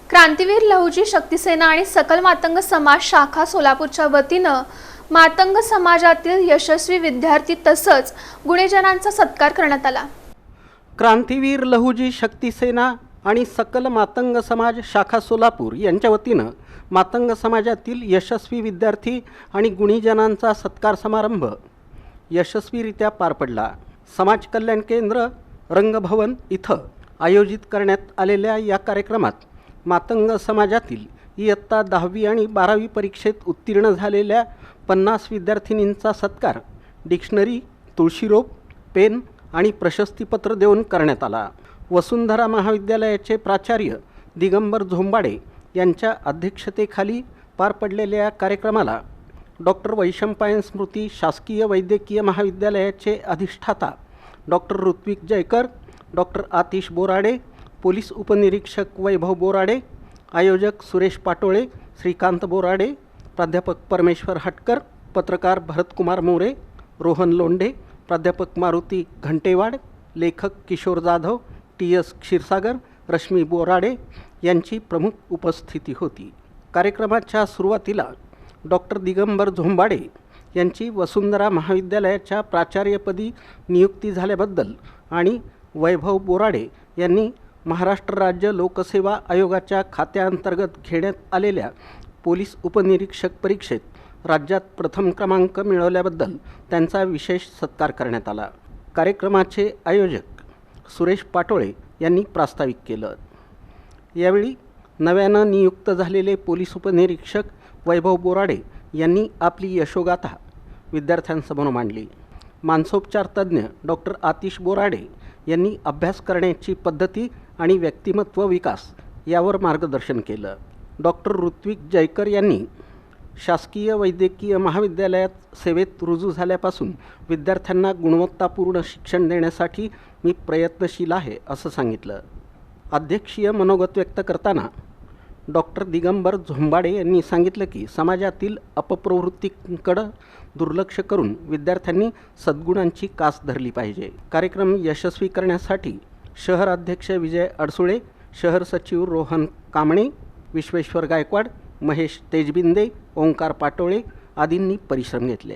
क्रांतीवीर लहुजी शक्तीसेना आणि सकल मातंग समाज शाखा सोलापूरच्या वतीनं मातंग समाजातील यशस्वी विद्यार्थी तसंच गुणीजनांचा सत्कार करण्यात आला। क्रांतीवीर लहुजी शक्तीसेना आणि सकल मातंग समाज शाखा सोलापूर यांच्या वतीनं मातंग समाजातील यशस्वी विद्यार्थी आणि गुणीजनांचा सत्कार समारंभ यशस्वीरित्या पार पडला। समाज कल्याण केंद्र रंगभवन इथं आयोजित करण्यात आलेल्या या कार्यक्रमात मातंग समाजातील इयत्ता 10वी आणि 12वी परीक्षेत उत्तीर्ण झालेल्या 50 विद्यार्थिनींचा सत्कार डिक्शनरी, तुळशीरोप, पेन आणि प्रशस्तीपत्र देऊन करण्यात आला। वसुंधरा महाविद्यालयाचे प्राचार्य दिगंबर झोंबाडे यांच्या अध्यक्षतेखाली पार पडलेल्या या कार्यक्रमाला डॉक्टर वैशंपायन स्मृती शासकीय वैद्यकीय महाविद्यालयाचे अधिष्ठाता doctor Rutvik Jaykar, doctor Atish Borade, police उपनिरीक्षक वैभव बोराडे, आयोजक सुरेश पाटोळे, श्रीकांत बोराडे, प्राध्यापक परमेश्वर हटकर, पत्रकार भरतकुमार मोरे, रोहन लोंढे, प्राध्यापक मारुती घंटेवाड, लेखक किशोर जाधव, TS क्षीरसागर, रश्मी बोराडे यांची प्रमुख उपस्थिती होती। कार्यक्रमाच्या सुरुवातीला डॉक्टर दिगंबर झोंबाडे यांची वसुंधरा महाविद्यालयाच्या प्राचार्यपदी नियुक्ती झाल्याबद्दल आणि वैभव बोराडे यांनी महाराष्ट्र राज्य लोकसेवा आयोगाच्या खात्याअंतर्गत घेण्यात आलेल्या पोलीस उपनिरीक्षक परीक्षेत राज्यात प्रथम क्रमांक मिळवल्याबद्दल त्यांचा विशेष सत्कार करण्यात आला। कार्यक्रमाचे आयोजक सुरेश पाटोळे यांनी प्रास्ताविक केलं। यावेळी नव्यानं नियुक्त झालेले पोलीस उपनिरीक्षक वैभव बोराडे यांनी आपली यशोगाथा विद्यार्थ्यांसमोर मांडली। मानसोपचार तज्ज्ञ डॉक्टर आतिश बोराडे यांनी अभ्यास करण्याची पद्धती आणि व्यक्तिमत्व विकास यावर मार्गदर्शन केलं। डॉक्टर ऋत्विक जयकर यांनी शासकीय वैद्यकीय महाविद्यालयात सेवेत रुजू झाल्यापासून विद्यार्थ्यांना गुणवत्तापूर्ण शिक्षण देण्यासाठी मी प्रयत्नशील आहे असं सांगितलं। अध्यक्षीय मनोगत व्यक्त करताना डॉक्टर दिगंबर झोंबाडे यांनी सांगितलं की समाजातील अपप्रवृत्तींकडे दुर्लक्ष करून विद्यार्थ्यांनी सद्गुणांची कास धरली पाहिजे। कार्यक्रम यशस्वी करण्यासाठी शहर अध्यक्ष विजय अडसुळे, शहर सचिव रोहन कामणे, विश्वेश्वर गायकवाड, महेश तेजबिंदे, ओंकार पाटोळे आदींनी परिश्रम घेतले।